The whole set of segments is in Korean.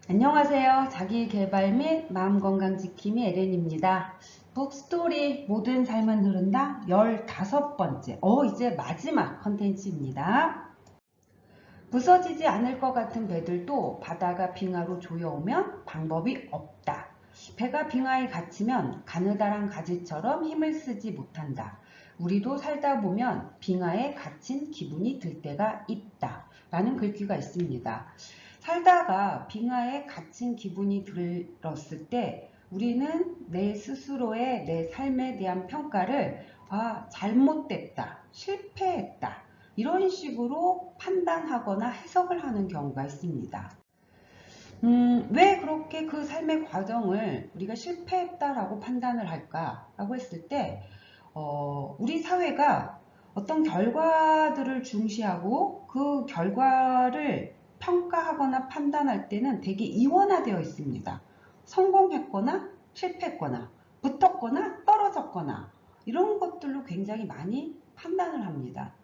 안녕하세요. 자기계발 및 마음건강 지킴이 에렌입니다. 북스토리 모든 삶은 흐른다 15번째 이제 마지막 컨텐츠입니다. 부서지지 않을 것 같은 배들도 바다가 빙하로 조여오면 방법이 없다. 배가 빙하에 갇히면 가느다란 가지처럼 힘을 쓰지 못한다. 우리도 살다 보면 빙하에 갇힌 기분이 들 때가 있다. 라는 글귀가 있습니다. 살다가 빙하에 갇힌 기분이 들었을 때 우리는 내 스스로의 내 삶에 대한 평가를 잘못됐다, 실패했다, 이런 식으로 판단하거나 해석을 하는 경우가 있습니다. 왜 그렇게 그 삶의 과정을 우리가 실패했다라고 판단을 할까라고 했을 때, 우리 사회가 어떤 결과들을 중시하고 그 결과를 평가하거나 판단할 때는 되게 이원화되어 있습니다. 성공했거나 실패했거나 붙었거나 떨어졌거나 이런 것들로 굉장히 많이 판단을 합니다.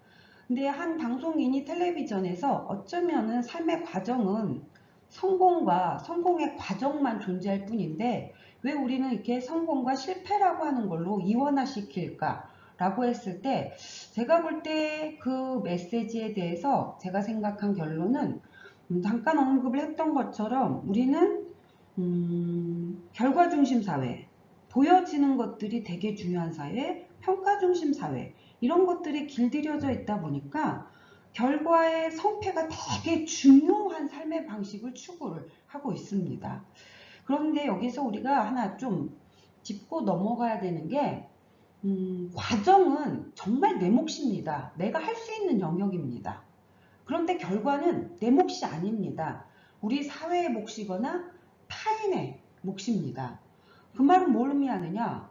근데 한 방송인이 텔레비전에서 어쩌면은 삶의 과정은 성공과 성공의 과정만 존재할 뿐인데 왜 우리는 이렇게 성공과 실패라고 하는 걸로 이원화시킬까? 라고 했을 때 제가 볼 때 그 메시지에 대해서 제가 생각한 결론은 잠깐 언급을 했던 것처럼 우리는 결과 중심 사회, 보여지는 것들이 되게 중요한 사회, 평가 중심 사회 이런 것들이 길들여져 있다 보니까 결과의 성패가 되게 중요한 삶의 방식을 추구를 하고 있습니다. 그런데 여기서 우리가 하나 좀 짚고 넘어가야 되는 게 과정은 정말 내 몫입니다. 내가 할 수 있는 영역입니다. 그런데 결과는 내 몫이 아닙니다. 우리 사회의 몫이거나 타인의 몫입니다. 그 말은 뭘 의미하느냐?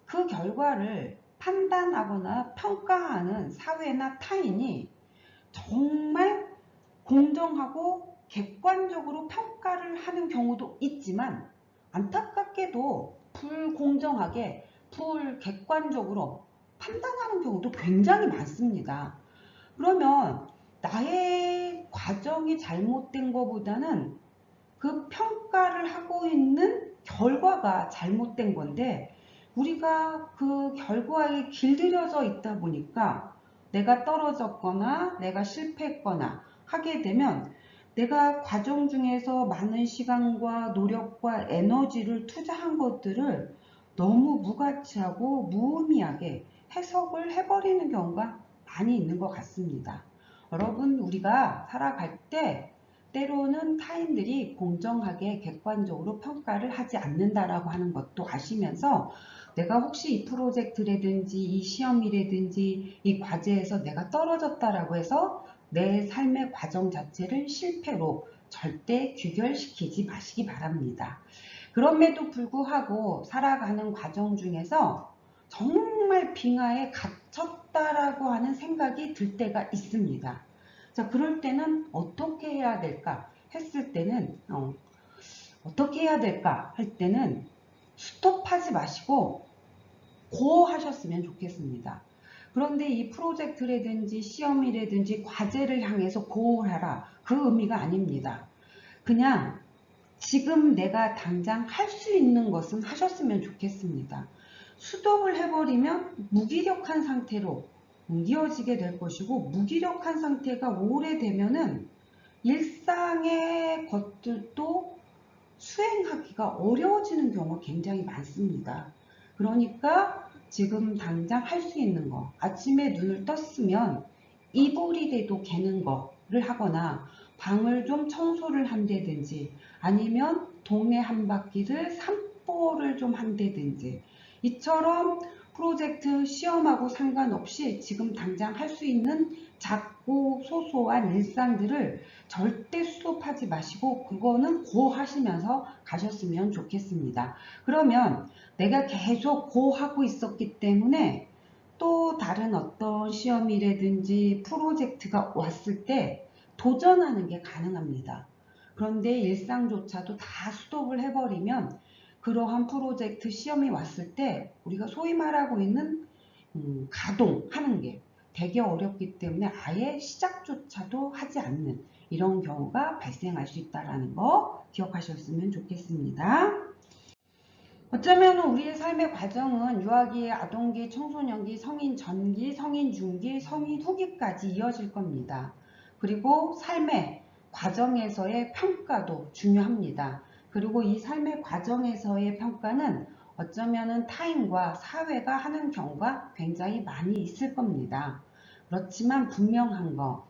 그 결과를 판단하거나 평가하는 사회나 타인이 정말 공정하고 객관적으로 평가를 하는 경우도 있지만 안타깝게도 불공정하게 불객관적으로 판단하는 경우도 굉장히 많습니다. 그러면 나의 과정이 잘못된 것보다는 그 평가를 하고 있는 결과가 잘못된 건데 우리가 그 결과에 길들여져 있다 보니까 내가 떨어졌거나 내가 실패했거나 하게 되면 내가 과정 중에서 많은 시간과 노력과 에너지를 투자한 것들을 너무 무가치하고 무의미하게 해석을 해버리는 경우가 많이 있는 것 같습니다. 여러분, 우리가 살아갈 때 때로는 타인들이 공정하게 객관적으로 평가를 하지 않는다라고 하는 것도 아시면서 내가 혹시 이 프로젝트라든지 이 시험이라든지 이 과제에서 내가 떨어졌다라고 해서 내 삶의 과정 자체를 실패로 절대 귀결시키지 마시기 바랍니다. 그럼에도 불구하고 살아가는 과정 중에서 정말 빙하에 갇혔다라고 하는 생각이 들 때가 있습니다. 자, 그럴 때는 어떻게 해야 될까 했을 때는 어떻게 해야 될까 할 때는 스톱하지 마시고 고 하셨으면 좋겠습니다. 그런데 이 프로젝트라든지 시험이라든지 과제를 향해서 고하라 그 의미가 아닙니다. 그냥 지금 내가 당장 할 수 있는 것은 하셨으면 좋겠습니다. 스톱을 해버리면 무기력한 상태로 이어지게 될 것이고 무기력한 상태가 오래되면은 일상의 것들도 수행하기가 어려워지는 경우가 굉장히 많습니다. 그러니까 지금 당장 할 수 있는 거, 아침에 눈을 떴으면 이불이 돼도 개는 거를 하거나 방을 좀 청소를 한다든지 아니면 동네 한 바퀴를 산보를 좀 한다든지 이처럼 프로젝트 시험하고 상관없이 지금 당장 할 수 있는 작고 소소한 일상들을 절대 스톱하지 마시고 그거는 고 하시면서 가셨으면 좋겠습니다. 그러면 내가 계속 고 하고 있었기 때문에 또 다른 어떤 시험이라든지 프로젝트가 왔을 때 도전하는 게 가능합니다. 그런데 일상조차도 다 스톱을 해버리면 그러한 프로젝트 시험이 왔을 때 우리가 소위 말하고 있는 가동하는 게 되게 어렵기 때문에 아예 시작조차도 하지 않는 이런 경우가 발생할 수 있다는 거 기억하셨으면 좋겠습니다. 어쩌면 우리의 삶의 과정은 유아기, 아동기, 청소년기, 성인 전기, 성인 중기, 성인 후기까지 이어질 겁니다. 그리고 삶의 과정에서의 평가도 중요합니다. 그리고 이 삶의 과정에서의 평가는 어쩌면 타인과 사회가 하는 경우가 굉장히 많이 있을 겁니다. 그렇지만 분명한 거,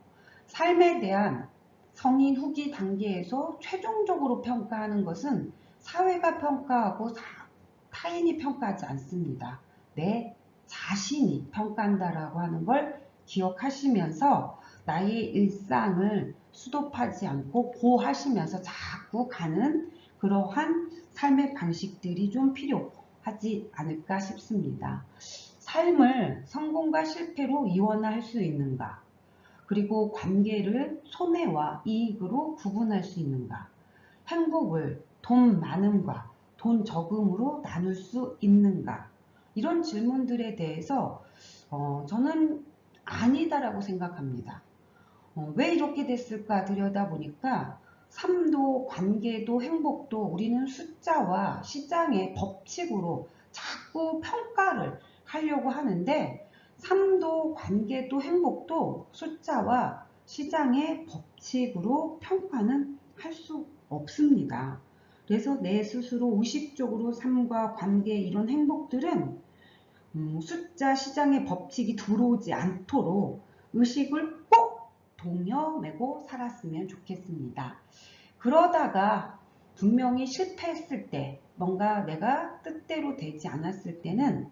삶에 대한 성인 후기 단계에서 최종적으로 평가하는 것은 사회가 평가하고 타인이 평가하지 않습니다. 내 자신이 평가한다라고 하는 걸 기억하시면서 나의 일상을 수도하지 않고 보호하시면서 자꾸 가는 그러한 삶의 방식들이 좀 필요하지 않을까 싶습니다. 삶을 성공과 실패로 이원할 수 있는가? 그리고 관계를 손해와 이익으로 구분할 수 있는가? 행복을 돈 많음과 돈 적음으로 나눌 수 있는가? 이런 질문들에 대해서 저는 아니다라고 생각합니다. 왜 이렇게 됐을까 들여다보니까 삶도 관계도 행복도 우리는 숫자와 시장의 법칙으로 자꾸 평가를 하려고 하는데 삶도 관계도 행복도 숫자와 시장의 법칙으로 평가는 할 수 없습니다. 그래서 내 스스로 의식적으로 삶과 관계 이런 행복들은 숫자 시장의 법칙이 들어오지 않도록 의식을 꼭 동여매고 살았으면 좋겠습니다. 그러다가 분명히 실패했을 때 뭔가 내가 뜻대로 되지 않았을 때는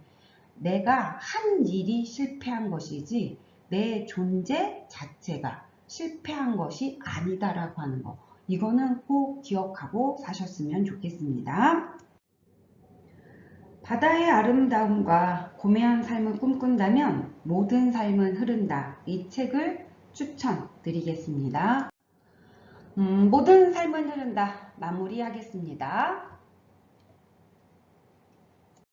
내가 한 일이 실패한 것이지 내 존재 자체가 실패한 것이 아니다라고 하는 거. 이거는 꼭 기억하고 사셨으면 좋겠습니다. 바다의 아름다움과 고매한 삶을 꿈꾼다면 모든 삶은 흐른다. 이 책을 추천드리겠습니다. 모든 삶은 흐른다. 마무리하겠습니다.